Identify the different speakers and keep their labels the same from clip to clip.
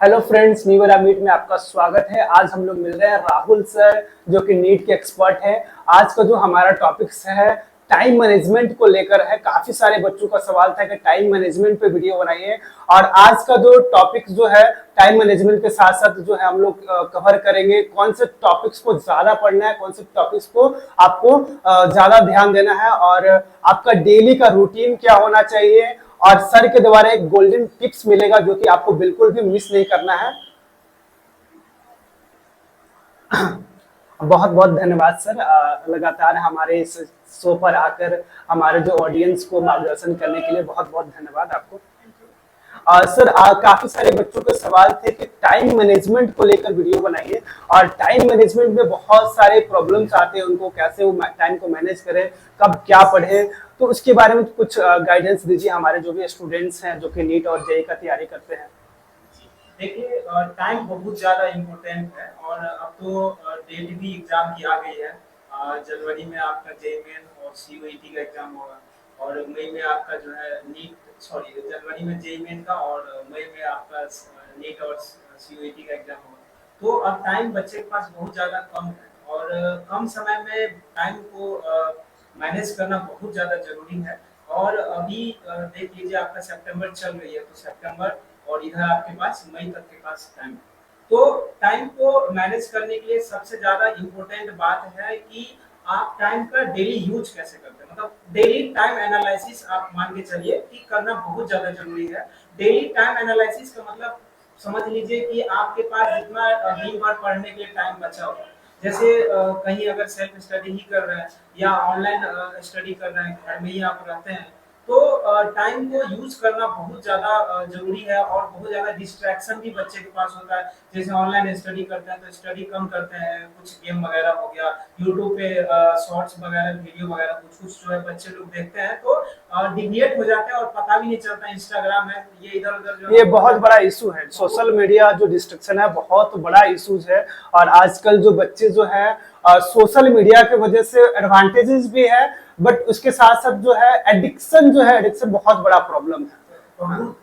Speaker 1: Hello friends, new meet में आपका स्वागत है। आज हम लोग मिल रहे हैं राहुल सर, जो कि नीट के एक्सपर्ट हैं। आज का जो हमारा टॉपिक्स है टाइम मैनेजमेंट को लेकर है। काफी सारे बच्चों का सवाल था कि टाइम मैनेजमेंट पे वीडियो बनाइए, और आज का जो टॉपिक जो है टाइम मैनेजमेंट के साथ साथ जो है हम लोग कवर करेंगे कौन से टॉपिक्स को ज्यादा पढ़ना है, कौन से टॉपिक्स को आपको ज्यादा ध्यान देना है, और आपका डेली का रूटीन क्या होना चाहिए। और सर के द्वारा एक गोल्डन टिप्स मिलेगा जो कि आपको बिल्कुल भी मिस नहीं करना है। बहुत बहुत धन्यवाद सर, लगातार हमारे इस शो पर आकर हमारे जो ऑडियंस को मार्गदर्शन करने के लिए बहुत बहुत धन्यवाद आपको। सर, काफी सारे बच्चों के सवाल थे कि टाइम मैनेजमेंट को लेकर वीडियो बनाइए, और टाइम मैनेजमेंट में बहुत सारे प्रॉब्लम्स आते हैं, उनको कैसे वो टाइम को मैनेज करें, कब क्या पढ़े। तो उसके बारे में कुछ गाइडेंस दीजिए हमारे जो भी स्टूडेंट्स हैं जो कि नीट और जेईई का तैयारी करते हैं।
Speaker 2: देखिए, टाइम बहुत ज़्यादा इम्पोर्टेंट है। और अब तो डेट भी एग्ज़ाम की आ गई है। जनवरी में आपका जेईई मेन और सीयूईटी का एग्ज़ाम होगा, और मई में आपका जो है जनवरी में जेईई मेन का, और मई में आपका नीट और सीयूईटी का एग्ज़ाम होगा। तो अब टाइम बच्चे के पास बहुत ज़्यादा कम है, और कम समय में टाइम को मैनेज करना बहुत ज़्यादा ज़रूरी है। और अभी देख लीजिए, आपका सितंबर चल रही है, तो सितंबर और इधर आपके पास मई तक के पास टाइम। तो टाइम को मैनेज करने के लिए सबसे ज्यादा इम्पोर्टेंट बात है कि आप टाइम का डेली यूज कैसे करते हैं। मतलब डेली टाइम एनालिसिस आप मान के चलिए कि करना बहुत ज्यादा जरूरी है। डेली टाइम एनालिसिस का मतलब समझ लीजिए कि आपके पास जितना दिन भर पढ़ने के लिए टाइम बचा होगा। जैसे कहीं अगर सेल्फ स्टडी ही कर रहे हैं या ऑनलाइन स्टडी कर रहे हैं, घर में ही आप रहते हैं, तो टाइम को यूज करना बहुत ज़्यादा ज़रूरी है। और बहुत ज़्यादा डिस्ट्रैक्शन भी बच्चे के पास होता है। जैसे ऑनलाइन स्टडी करते हैं तो स्टडी कम करते हैं, कुछ गेम वगैरह हो गया, यूट्यूब पे शॉर्ट्स वगैरह, वीडियो वगैरह कुछ कुछ जो है बच्चे लोग देखते हैं, तो डिविएट हो जाते हैं और पता भी नहीं चलता। इंस्टाग्राम है, ये इधर उधर जो
Speaker 1: ये
Speaker 2: है
Speaker 1: बहुत बड़ा इशू है, सोशल मीडिया जो डिस्ट्रक्शन है बहुत बड़ा इशूज है। और आजकल जो बच्चे जो है सोशल मीडिया के वजह से एडवांटेजेस भी है, बट उसके साथ साथ जो है एडिक्शन बहुत बड़ा प्रॉब्लम है। हाँ।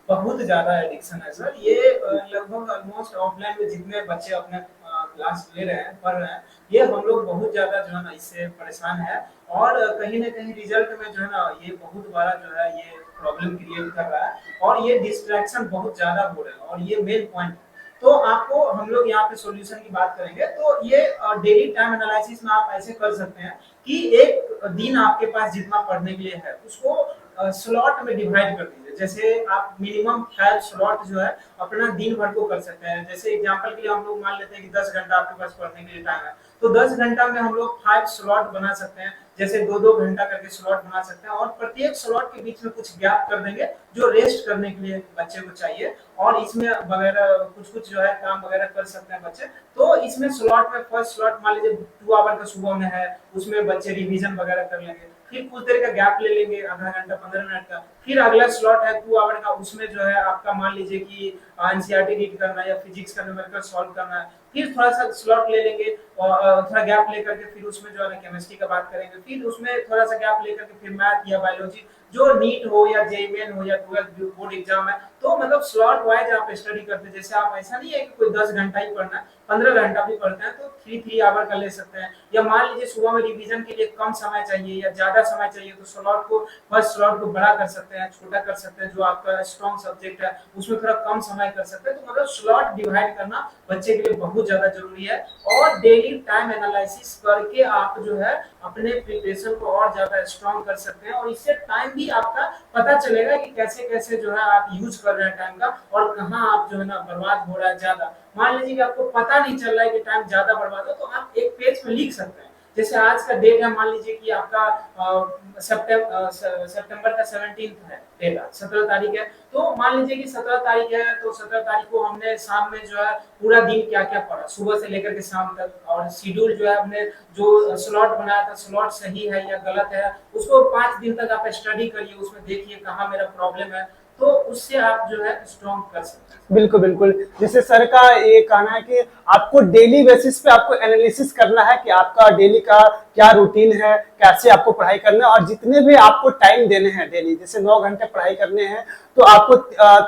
Speaker 2: बहुत बहुत ज्यादा एडिक्शन है सर। ये लगभग ऑलमोस्ट ऑफलाइन में जितने बच्चे अपने क्लास ले रहे हैं, पढ़ रहे हैं, ये हम लोग बहुत ज्यादा जो है ना इससे परेशान है। और कहीं ना कहीं रिजल्ट में जो है ना ये बहुत बड़ा जो है ये प्रॉब्लम क्रिएट कर रहा है, और ये डिस्ट्रैक्शन बहुत ज्यादा हो रहा है, और ये मेन पॉइंट है। तो आपको हम लोग यहाँ पे सॉल्यूशन की बात करेंगे। तो ये डेली टाइम एनालिसिस में आप ऐसे कर सकते हैं कि एक दिन आपके पास जितना पढ़ने के लिए है उसको स्लॉट में डिवाइड कर दीजिए। जैसे आप मिनिमम 5 स्लॉट जो है अपना दिन भर को कर सकते हैं। जैसे एग्जांपल के लिए हम लोग मान लेते हैं कि 10 घंटा आपके पास पढ़ने के लिए टाइम है, तो 10 घंटा में हम लोग 5 स्लॉट बना सकते हैं। जैसे 2-2 घंटा करके स्लॉट बना सकते हैं, और प्रत्येक स्लॉट के बीच में कुछ गैप कर देंगे जो रेस्ट करने के लिए बच्चे को चाहिए। और इसमें वगैरह कुछ कुछ जो है काम वगैरह कर सकते हैं बच्चे। तो इसमें स्लॉट में फर्स्ट स्लॉट मान लीजिए 2 आवर का सुबह में है, उसमें बच्चे रिवीजन वगैरह कर लेंगे। फिर कुछ देर का गैप ले लेंगे, आधा घंटा 15 मिनट का। फिर अगला स्लॉट है 2 आवर का, उसमें जो है आपका मान लीजिए कि एनसीईआरटी रीड करना है या फिजिक्स का न्यूमेरिकल सॉल्व करना है। फिर थोड़ा सा स्लॉट ले लेंगे, और थोड़ा गैप लेकर के फिर उसमें जो है ना केमिस्ट्री का बात करेंगे। फिर उसमें थोड़ा सा गैप लेकर के फिर मैथ या बायोलॉजी, जो नीट हो या जेईई मेन हो या 12th बोर्ड एग्जाम है। तो मतलब स्लॉट वाइज आप स्टडी करते हैं। जैसे आप ऐसा नहीं है कि कोई 10 घंटा ही पढ़ना है, 15 घंटा भी पढ़ते हैं तो 3-3 आवर का ले सकते हैं। या मान लीजिए सुबह में रिवीजन के लिए कम समय चाहिए या ज्यादा समय चाहिए, तो स्लॉट को फर्स्ट स्लॉट को बड़ा कर सकते हैं, छोटा कर सकते हैं। जो आपका स्ट्रॉन्ग सब्जेक्ट है उसमें थोड़ा कम समय कर सकते हैं। तो मतलब स्लॉट डिवाइड करना बच्चे के लिए बहुत ज्यादा जरूरी है। और डेली टाइम एनालिसिस करके आप जो है अपने प्रिपरेशन को और ज्यादा स्ट्रॉन्ग कर सकते हैं। और इससे टाइम भी आपका पता चलेगा कि कैसे कैसे जो है आप यूज कर रहे हैं टाइम का, और कहाँ आप जो है ना बर्बाद हो रहा है ज्यादा। मान लीजिए कि आपको पता नहीं चल रहा है कि टाइम ज्यादा बर्बाद हो, तो आप एक पेज में लिख सकते हैं। जैसे आज का डेट है, मान लीजिए कि आपका सितंबर का 17 है, डेट 17 तारीख है। तो मान लीजिए कि 17 तारीख है, तो 17 तारीख को हमने शाम में जो है पूरा दिन क्या क्या पढ़ा सुबह से लेकर के शाम तक, और शेड्यूल जो है हमने जो स्लॉट बनाया था स्लॉट सही है या गलत है, उसको 5 दिन तक आप स्टडी करिए। उसमें देखिए कहाँ मेरा प्रॉब्लम है, तो उससे आप जो है स्ट्रॉन्ग कर सकते हैं।
Speaker 1: बिल्कुल बिल्कुल, जैसे सर का ये कहना है कि आपको डेली बेसिस पे आपको एनालिसिस करना है कि आपका डेली का क्या रूटीन है, कैसे आपको पढ़ाई करना है, और जितने भी आपको टाइम देने हैं डेली, जैसे 9 घंटे पढ़ाई करने हैं तो आपको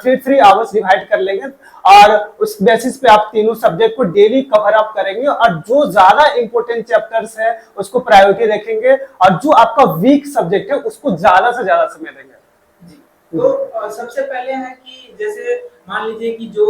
Speaker 1: 3 आवर्स डिवाइड कर लेंगे और उस बेसिस पे आप तीनों सब्जेक्ट को डेली कवर अप करेंगे और जो ज्यादा इंपॉर्टेंट चैप्टर्स है उसको प्रायोरिटी रखेंगे और जो आपका वीक सब्जेक्ट है उसको ज्यादा से ज्यादा समय देंगे।
Speaker 2: जी। तो सबसे पहले है कि जैसे मान लीजिए कि जो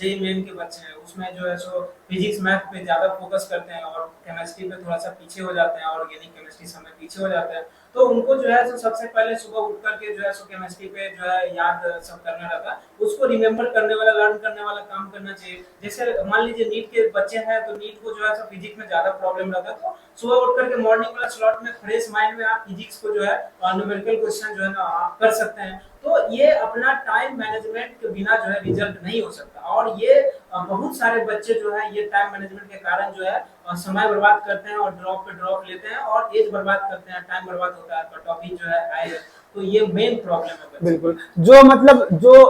Speaker 2: जेईई मेन के बच्चे हैं उसमें जो है सो फिजिक्स मैथ पे ज्यादा फोकस करते हैं और केमिस्ट्री पे थोड़ा सा पीछे हो जाते हैं, ऑर्गेनिक केमिस्ट्री समय पीछे हो जाते हैं, तो उनको जो है सो सबसे पहले सुबह उठ करके जो है सो केमिस्ट्री पे जो है याद सब करना रहता है, उसको रिमेम्बर करने वाला, लर्न करने वाला काम करना चाहिए। जैसे मान लीजिए नीट के बच्चे हैं तो नीट को जो है सो फिजिक्स में ज्यादा प्रॉब्लम रहता है, तो सुबह उठ करके मॉर्निंग वाला स्लॉट में फ्रेश माइंड में आप फिजिक्स को जो है न्यूमेरिकल क्वेश्चन जो है ना आप कर सकते हैं। तो ये अपना टाइम मैनेजमेंट के बिना जो है रिजल्ट नहीं हो सकता, और ये बहुत सारे बच्चे जो है ये टाइम मैनेजमेंट के कारण जो है समय बर्बाद करते हैं और ड्रॉप पे ड्रॉप लेते हैं और एज बर्बाद करते हैं, टाइम बर्बाद होता है, कट ऑफ जो है आए, तो ये मेन प्रॉब्लम है बच्चे।
Speaker 1: बिल्कुल, जो मतलब जो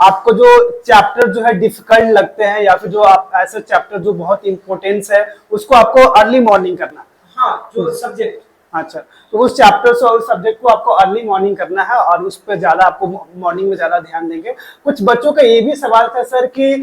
Speaker 1: आपको जो चैप्टर जो है डिफिकल्ट लगते हैं या फिर जो आप ऐसे चैप्टर जो बहुत इंपॉर्टेंस है उसको आपको अर्ली मॉर्निंग करना।
Speaker 2: हाँ, जो सब्जेक्ट,
Speaker 1: अच्छा, तो उस चैप्टर से और उस सब्जेक्ट को आपको अर्ली मॉर्निंग करना है और उस पर ज्यादा आपको मॉर्निंग में ज्यादा ध्यान देंगे। कुछ बच्चों का ये भी सवाल था सर कि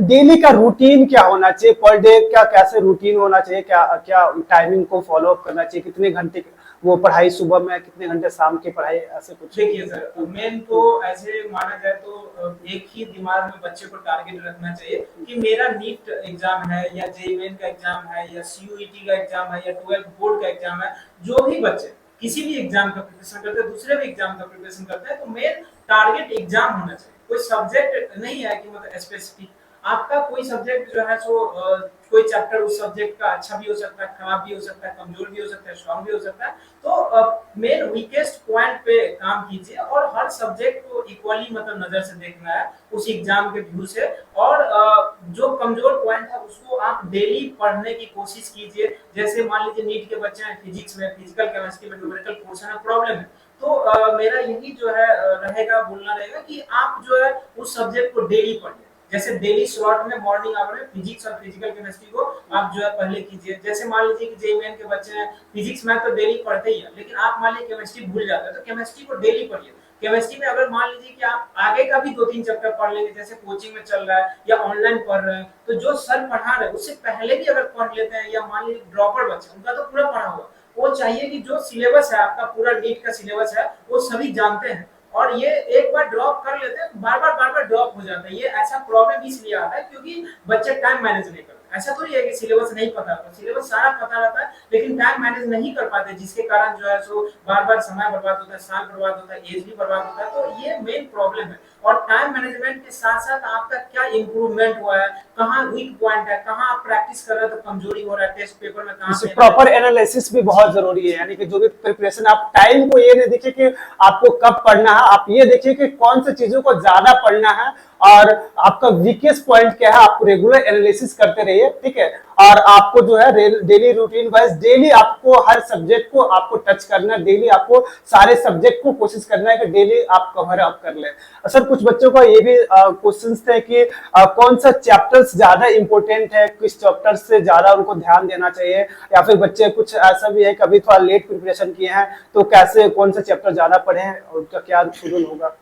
Speaker 1: डेली का रूटीन क्या होना चाहिए, पर डे क्या कैसे रूटीन होना चाहिए, क्या क्या टाइमिंग को फॉलो अप करना चाहिए, कितने घंटे वो पढ़ाई सुबह में, कितने घंटे शाम की पढ़ाई, ऐसे कुछ।
Speaker 2: देखिए सर, मेन तो ऐसे माना जाए तो एक ही दिमाग में बच्चे को टारगेट रखना चाहिए कि मेरा नीट एग्जाम है या जेईई मेन का एग्जाम है या सीयूईटी का एग्जाम है या 12th बोर्ड का एग्जाम है, जो भी बच्चे किसी भी एग्जाम का प्रिपरेशन करते हैं, दूसरे भी एग्जाम का प्रिपरेशन करते हैं, तो मेन टारगेट एग्जाम होना चाहिए। कोई सब्जेक्ट नहीं है कि मतलब स्पेसिफिक आपका कोई सब्जेक्ट जो है सो कोई चैप्टर उस सब्जेक्ट का अच्छा भी हो सकता है, खराब भी हो सकता है, कमजोर भी हो सकता है, स्ट्रांग भी हो सकता है, तो मेन वीकेस्ट पॉइंट पे काम कीजिए और हर सब्जेक्ट को इक्वली मतलब नजर से देखना है उस एग्जाम के व्यू से, और जो कमजोर पॉइंट है उसको आप डेली पढ़ने की कोशिश कीजिए। जैसे मान लीजिए नीट के बच्चे हैं, फिजिक्स में, फिजिकल केमिस्ट्री में न्यूमेरिकल पोर्शन में प्रॉब्लम है, तो मेरा यही जो है रहेगा, बोलना रहेगा कि आप जो है उस सब्जेक्ट को डेली पढ़िए। जैसे डेली स्लॉट में मॉर्निंग आवर में फिजिक्स और फिजिकल केमिस्ट्री को आप जो है पहले कीजिए। जैसे मान लीजिए कि जेईई मेन के बच्चे हैं, फिजिक्स मैथ तो डेली पढ़ते ही हैं, लेकिन आप मान लीजिए केमिस्ट्री भूल जाते हैं, तो केमिस्ट्री को डेली पढ़िए। केमिस्ट्री में अगर मान लीजिए कि आप आगे का भी 2-3 चैप्टर पढ़ लेंगे, जैसे कोचिंग में चल रहा है या ऑनलाइन पढ़ रहे हैं, तो जो सर पढ़ा रहे हैं उससे पहले भी अगर पढ़ लेते हैं, या मान लीजिए ड्रॉपर बच्चे उनका तो पूरा पढ़ा हुआ, वो चाहिए कि जो सिलेबस है आपका पूरा नीट का सिलेबस है वो सभी जानते हैं, और ये एक बार ड्रॉप कर लेते हैं बार बार ड्रॉप हो जाता है। ये ऐसा प्रॉब्लम इसलिए आता है क्योंकि बच्चे टाइम मैनेज नहीं करते। ऐसा थोड़ी है कि सिलेबस नहीं पता होता, सिलेबस सारा पता रहता है, लेकिन टाइम मैनेज नहीं कर पाते, जिसके कारण जो है सो बार समय बर्बाद होता है, साल बर्बाद होता है, एज भी बर्बाद होता है, तो ये मेन प्रॉब्लम है। और टाइम मैनेजमेंट के साथ साथ आपका क्या इंप्रूवमेंट हुआ है, कहाँ वीक पॉइंट है, कहाँ आप प्रैक्टिस कर रहे हैं तो कमजोरी हो रहा है, टेस्ट पेपर में कहाँ पे
Speaker 1: प्रॉपर एनालिसिस भी बहुत जरूरी है, यानी कि जो भी प्रिपरेशन, आप टाइम को ये नहीं देखिए कि आपको कब पढ़ना है, आप ये देखिए कि कौन सी चीजों को ज्यादा पढ़ना है और आपका वीकेस्ट पॉइंट क्या है, आपको रेगुलर एनालिसिस करते रहिए, ठीक है। और आपको जो है डेली रूटीन वाइज डेली आपको हर सब्जेक्ट को आपको टच करना है, डेली आपको सारे सब्जेक्ट को कोशिश करना है कि डेली आप कवर अप कर ले। सर कुछ बच्चों का ये भी क्वेश्चंस थे कि कौन सा चैप्टर्स ज्यादा इंपॉर्टेंट है, किस चैप्टर से ज्यादा उनको ध्यान देना चाहिए, या फिर बच्चे कुछ ऐसा भी है कभी थोड़ा लेट प्रिपरेशन किए हैं तो कैसे कौन सा चैप्टर ज्यादा पढ़े हैं और उनका क्या शेड्यूल होगा।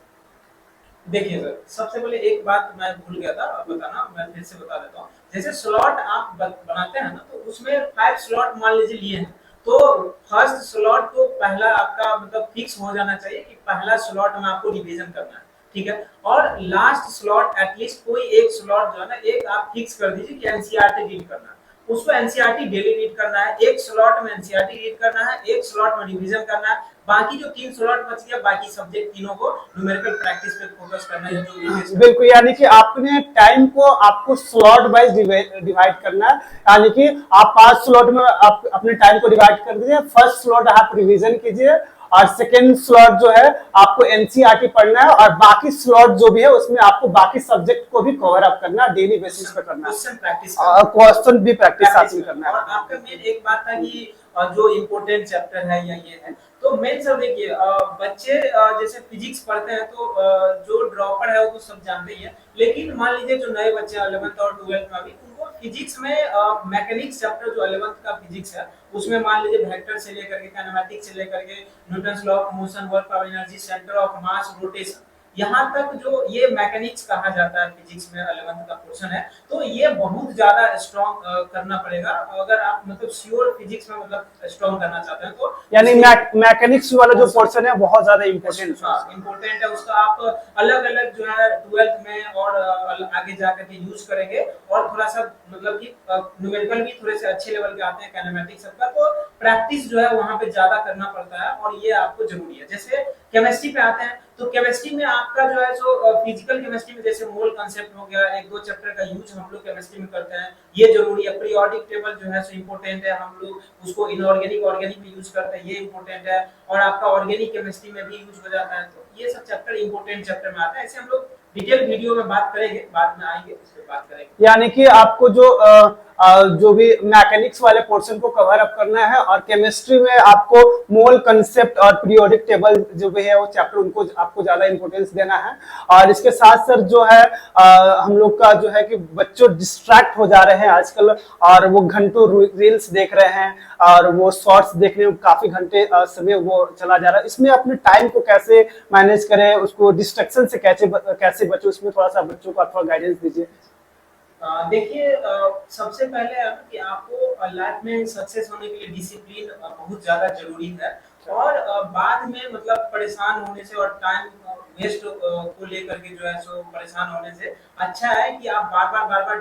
Speaker 2: देखिए सर, सबसे पहले एक बात मैं भूल गया था बताना, मैं फिर से बता देता हूँ। जैसे स्लॉट आप बनाते हैं ना, तो उसमें 5 स्लॉट मान लीजिए लिए हैं, तो फर्स्ट स्लॉट तो पहला आपका मतलब फिक्स हो जाना चाहिए कि पहला स्लॉट में आपको रिवीजन करना है, ठीक है। और लास्ट स्लॉट एटलीस्ट कोई एक स्लॉट जो है ना, एक आप फिक्स कर दीजिए कि एनसीईआरटी रीड करना है, उसको एनसीईआरटी डेली रीड करना है, एक स्लॉट में एनसीईआरटी रीड करना है, एक स्लॉट में रिवीजन करना है, बाकी जो 3 स्लॉट बच गया बाकी सब्जेक्ट तीनों को न्यूमेरिकल प्रैक्टिस पे फोकस करना है। जो
Speaker 1: बिल्कुल, यानी कि आपने टाइम को आपको स्लॉट वाइज डिवाइड करना है, यानी कि आप 5 स्लॉट में आप अपने टाइम को डिवाइड कर दीजिए। फर्स्ट स्लॉट आप रिवीजन कीजिए और सेकेंड स्लॉट जो है आपको एनसीईआरटी पढ़ना है, और बाकी स्लॉट जो भी है उसमें आपको बाकी सब्जेक्ट को भी कवर अप करना है, डेली बेसिस पे करना है, क्वेश्चन भी प्रैक्टिस साथ में करना है।
Speaker 2: और आपका मेन एक बात था कि जो इम्पोर्टेंट चैप्टर है या ये है, तो तो मेन सर देखिए बच्चे जैसे फिजिक्स पढ़ते हैं तो जो ड्रॉपर है वो तो सब जानते ही है, लेकिन मान लीजिए जो नए बच्चे 11th और 12th में अभी उनको फिजिक्स में मैकेनिक्स चैप्टर जो 11th का फिजिक्स है उसमें मान लीजिए वेक्टर से लेकर के काइनेमैटिक्स से लेकर के Newton's law of motion, work of energy, centre of mass, rotation, यहाँ तक जो ये मैकेनिक्स कहा जाता है फिजिक्स में 11th का पोर्शन है, तो ये बहुत ज्यादा स्ट्रॉन्ग करना पड़ेगा अगर आप मतलब श्योर फिजिक्स में मतलब स्ट्रॉन्ग करना चाहते हैं तो।
Speaker 1: यानी मैकेनिक्स वाला जो पोर्शन है बहुत ज्यादा
Speaker 2: इम्पोर्टेंट है, उसका आप अलग अलग जो है 12th में और आगे जाकर के यूज करेंगे, और थोड़ा सा मतलब कि न्यूमेरिकल भी थोड़े से अच्छे लेवल के आते हैं काइनेमैटिक्स सबका, तो प्रैक्टिस जो है वहां पे ज्यादा करना पड़ता है और ये आपको जरूरी है। जैसे केमिस्ट्री पे आते हैं तो केमिस्ट्री में आपका जो है सो फिजिकल केमिस्ट्री में जैसे मोल कांसेप्ट हो गया, एक दो चैप्टर का यूज हम लोग केमिस्ट्री में करते हैं, ये जरूरी है। पीरियोडिक टेबल जो है सो इंपॉर्टेंट है, हम लोग उसको इनऑर्गेनिक ऑर्गेनिक में यूज करते हैं, ये इंपॉर्टेंट है, और आपका ऑर्गेनिक केमिस्ट्री में भी यूज हो जाता है, तो ये सब चैप्टर इंपॉर्टेंट चैप्टर में आता है। ऐसे हम लोग डिटेल वीडियो में बात करेंगे, बाद में आएंगे उस पे बात करेंगे।
Speaker 1: यानी कि आपको जो भी मैकेनिक्स वाले पोर्शन को कवर अप करना है, और केमिस्ट्री में आपको मोल कंसेप्ट और पीरियोडिक टेबल जो भी है वो चैप्टर उनको आपको ज्यादा इंपॉर्टेंस देना है। और इसके साथ साथ जो है हम लोग का जो है कि बच्चों डिस्ट्रैक्ट हो जा रहे हैं आजकल, और वो घंटों रील्स देख रहे हैं और वो शॉर्ट्स देखने में काफी घंटे समय वो चला जा रहा है। इसमें अपने टाइम को कैसे मैनेज करें, उसको डिस्ट्रैक्शन से कैसे बचे, उसमें थोड़ा सा बच्चों को थोड़ा गाइडेंस दीजिए।
Speaker 2: देखिए सबसे पहले है कि आपको लाइफ में सक्सेस होने के लिए डिसिप्लिन बहुत ज्यादा जरूरी है, और बाद में मतलब परेशान होने से और टाइम वेस्ट को लेकर के जो है सो परेशान होने से अच्छा है कि आप बार बार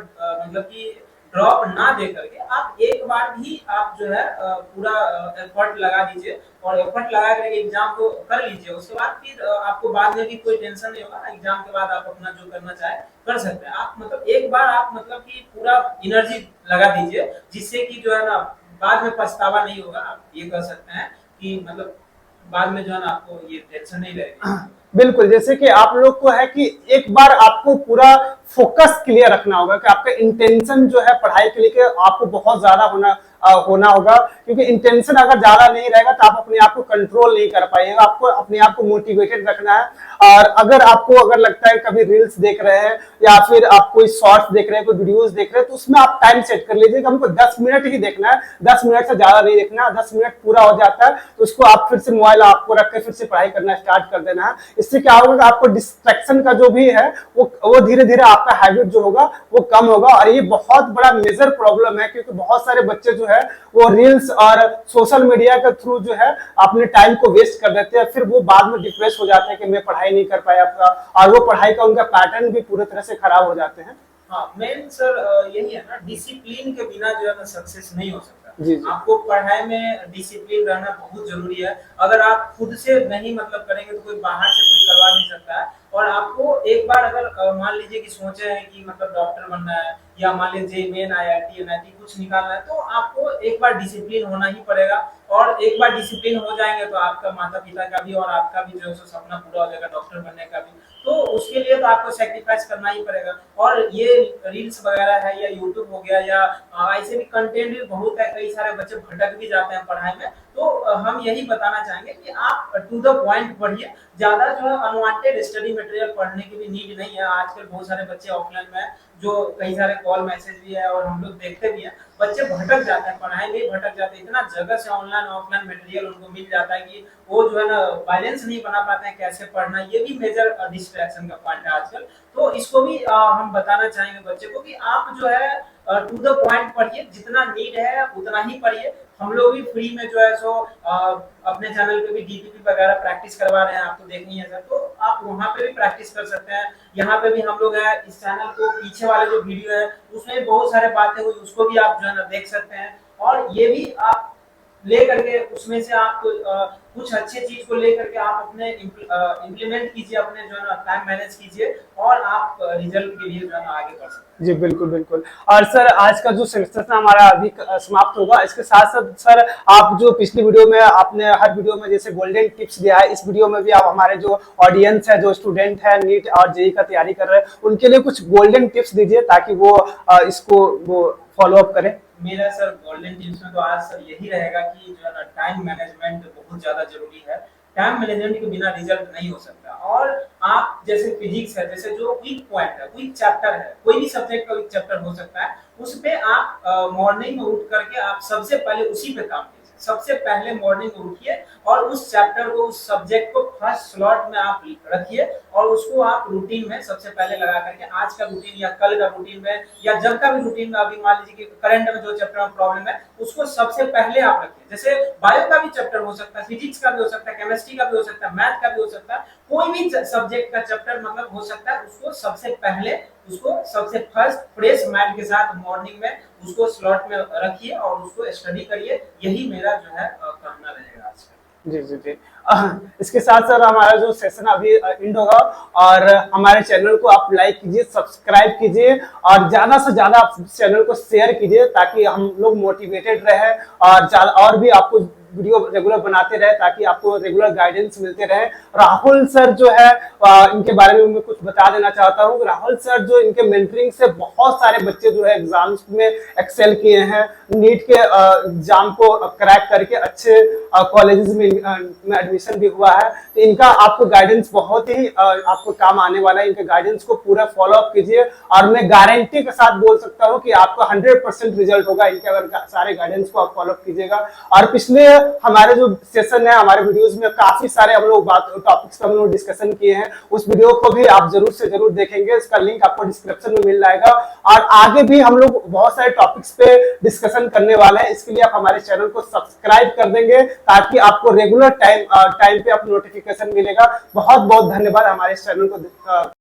Speaker 2: मतलब कि ड्रॉप ना दे करके आप एक बार भी आप जो है पूरा एफर्ट लगा दीजिए, और एफर्ट लगा करके एग्जाम को कर लीजिए। उसके बाद फिर आपको बाद में भी कोई टेंशन नहीं होगा, एग्जाम के बाद आप अपना जो करना चाहे कर सकते हैं। आप मतलब एक बार आप मतलब कि पूरा एनर्जी लगा दीजिए, जिससे कि जो है ना बाद में पछतावा नहीं होगा। आप ये कर सकते हैं कि मतलब बाद में जो है ना आपको ये टेंशन नहीं रहेगी।
Speaker 1: बिल्कुल, जैसे कि आप लोग को है कि एक बार आपको पूरा फोकस क्लियर रखना होगा कि आपका इंटेंशन जो है पढ़ाई के लिए कि आपको बहुत ज्यादा होना होगा, क्योंकि इंटेंशन अगर ज्यादा नहीं रहेगा तो आप अपने आप को कंट्रोल नहीं कर पाएंगे। आपको अपने आप को मोटिवेटेड रखना है, और अगर आपको अगर लगता है कभी रील्स देख रहे हैं या फिर आप कोई शॉर्ट्स देख रहे हैं, कोई वीडियोस देख रहे हैं, तो उसमें आप टाइम सेट कर लीजिए कि हमको 10 मिनट ही देखना है, 10 मिनट से ज्यादा नहीं देखना है। 10 मिनट पूरा हो जाता है तो उसको आप फिर से मोबाइल आपको रख के फिर से पढ़ाई करना स्टार्ट कर देना है। इससे क्या होगा कि आपको डिस्ट्रैक्शन का जो भी है वो धीरे धीरे आपका हैबिट जो होगा वो कम होगा। और ये बहुत बड़ा मेजर प्रॉब्लम है, क्योंकि बहुत सारे बच्चे जो है वो रील्स और सोशल मीडिया के थ्रू जो है अपने टाइम को वेस्ट कर देते हैं, फिर वो बाद में डिप्रेस हो जाते हैं कि मैं पढ़ाई नहीं कर पाया आपका, और वो पढ़ाई का उनका पैटर्न भी पूरी तरह से खराब हो जाते हैं।
Speaker 2: हाँ मेन सर यही है ना, डिसिप्लिन के बिना जो है ना सक्सेस नहीं हो सकता।
Speaker 1: जी जी।
Speaker 2: आपको पढ़ाई में डिसिप्लिन रहना बहुत जरूरी है। अगर आप खुद से नहीं मतलब करेंगे तो कोई बाहर से कोई करवा नहीं सकता है। और आपको एक बार अगर मान लीजिए कि सोचे हैं कि मतलब डॉक्टर बनना है, या मान लीजिए मेन IIT NIT कुछ निकालना है, तो आपको एक बार डिसिप्लिन होना ही पड़ेगा। और एक बार डिसिप्लिन हो जाएंगे तो आपका माता पिता का भी और आपका भी जो है सपना पूरा हो जाएगा डॉक्टर बनने का भी। तो उसके लिए तो आपको सेक्रीफाइस करना ही पड़ेगा। और ये रील्स वगैरह है या यूट्यूब हो गया या ऐसे भी कंटेंट भी बहुत है, कई सारे बच्चे भटक भी जाते हैं पढ़ाई में। तो हम यही बताना चाहेंगे कि आप टू द पॉइंट पढ़िए, ज्यादा जो है अनवांटेड स्टडी मटेरियल पढ़ने की भी नीड नहीं है। आजकल बहुत सारे बच्चे ऑफलाइन में जो कई सारे कॉल मैसेज भी है और हम लोग देखते भी हैं, बच्चे भटक जाते हैं, पढ़ाई में भटक जाते हैं। इतना जगह से ऑनलाइन ऑफलाइन मटेरियल उनको मिल जाता है कि वो जो है ना बैलेंस नहीं बना पाते हैं कैसे पढ़ना। ये भी मेजर डिस्ट्रैक्शन का पॉइंट है आजकल। तो इसको भी हम बताना चाहेंगे बच्चे को कि आप जो है टू द पॉइंट पढ़िए, जितना नीड है उतना ही पढ़िए। हम लोग भी फ्री में जो है सो अपने चैनल पे भी DPP वगैरह प्रैक्टिस करवा रहे हैं, आपको देखनी है सर, तो आप वहाँ पे भी प्रैक्टिस कर सकते हैं। यहाँ पे भी हम लोग है, इस चैनल को पीछे वाले जो वीडियो है उसमें बहुत सारे बातें हुई, उसको भी आप जो है ना देख सकते हैं। और ये भी आप ले करके उसमें से आप कुछ अच्छे चीज को लेकर के आप अपने इम्प्लीमेंट कीजिए, अपने जो है ना टाइम मैनेज कीजिए, और आप रिजल्ट के लिए जो है ना आगे बढ़ सकते हैं।
Speaker 1: जी बिल्कुल बिल्कुल। और सर आज का जो सेशन हमारा अभी समाप्त होगा, इसके साथ साथ सर आप जो पिछली वीडियो में आपने हर वीडियो में जैसे गोल्डन टिप्स दिया है, इस वीडियो में भी आप हमारे जो ऑडियंस है, जो स्टूडेंट है नीट और JEE का तैयारी कर रहे हैं, उनके लिए कुछ गोल्डन टिप्स दीजिए ताकि वो इसको वो फॉलो अप करें।
Speaker 2: मेरा सर गोल्डन टिप्स में तो आज सर यही रहेगा कि जो है ना टाइम मैनेजमेंट बहुत ज्यादा जरूरी है। टाइम मैनेजमेंट के बिना रिजल्ट नहीं हो सकता। और आप जैसे फिजिक्स है, जैसे जो वीक पॉइंट है, वीक चैप्टर है, कोई भी सब्जेक्ट का वीक चैप्टर हो सकता है, उस पे आप मॉर्निंग में उठ करके आप सबसे पहले उसी पे काम कीजिए। सबसे पहले मॉर्निंग में उठिए और उस चैप्टर को, उस सब्जेक्ट को फर्स्ट स्लॉट में आप रखिए और उसको आप रूटीन में सबसे पहले लगा करके आज का रूटीन या कल का रूटीन में या जब का भी रूटीन में, अभी मान लीजिए कि करंट में जो चैप्टर में प्रॉब्लम है उसको सबसे पहले आप रखिए। जैसे बायो का भी चैप्टर हो सकता है, फिजिक्स का भी हो सकता है, केमिस्ट्री का भी हो सकता है, मैथ का भी हो सकता है, कोई भी सब्जेक्ट का चैप्टर मतलब हो सकता है, उसको सबसे पहले, उसको सबसे फर्स्ट फ्रेश माइंड के साथ मॉर्निंग में उसको स्लॉट में रखिए और उसको स्टडी करिए। यही मेरा जो है कहना रहेगा आज का।
Speaker 1: जी जी जी। इसके साथ सर हमारा जो सेशन अभी एंड होगा, और हमारे चैनल को आप लाइक कीजिए, सब्सक्राइब कीजिए और ज्यादा से ज्यादा आप चैनल को शेयर कीजिए ताकि हम लोग मोटिवेटेड रहे और भी आपको वीडियो रेगुलर बनाते रहे ताकि आपको रेगुलर गाइडेंस मिलते रहे। राहुल सर जो है इनके बारे में मैं कुछ बता देना चाहता हूँ। राहुल सर जो इनके मेंटरिंग से बहुत सारे बच्चे जो है एग्जाम्स में एक्सेल किए हैं, नीट के एग्जाम को क्रैक करके अच्छे कॉलेजेस में एडमिशन भी हुआ है। तो इनका आपको गाइडेंस बहुत ही आपको काम आने वाला है। इनके गाइडेंस को पूरा फॉलो अप कीजिए और मैं गारंटी के साथ बोल सकता हूँ कि आपको 100% रिजल्ट होगा इनके अगर सारे गाइडेंस को आप फॉलो अप कीजिएगा। और पिछले हमारे जो सेशन है, हमारे वीडियोस में काफी सारे हम लोग टॉपिक्स पर हम लोग डिस्कशन किए हैं, उस वीडियो को भी आप जरूर से जरूर देखेंगे। इसका लिंक आपको डिस्क्रिप्शन में मिल जाएगा। और आगे भी हम लोग बहुत सारे टॉपिक्स पे डिस्कशन करने वाले हैं, इसके लिए आप हमारे चैनल को सब्सक्राइब कर देंगे ताकि आपको रेगुलर टाइम पे आप नोटिफिकेशन मिलेगा। बहुत बहुत धन्यवाद हमारे चैनल को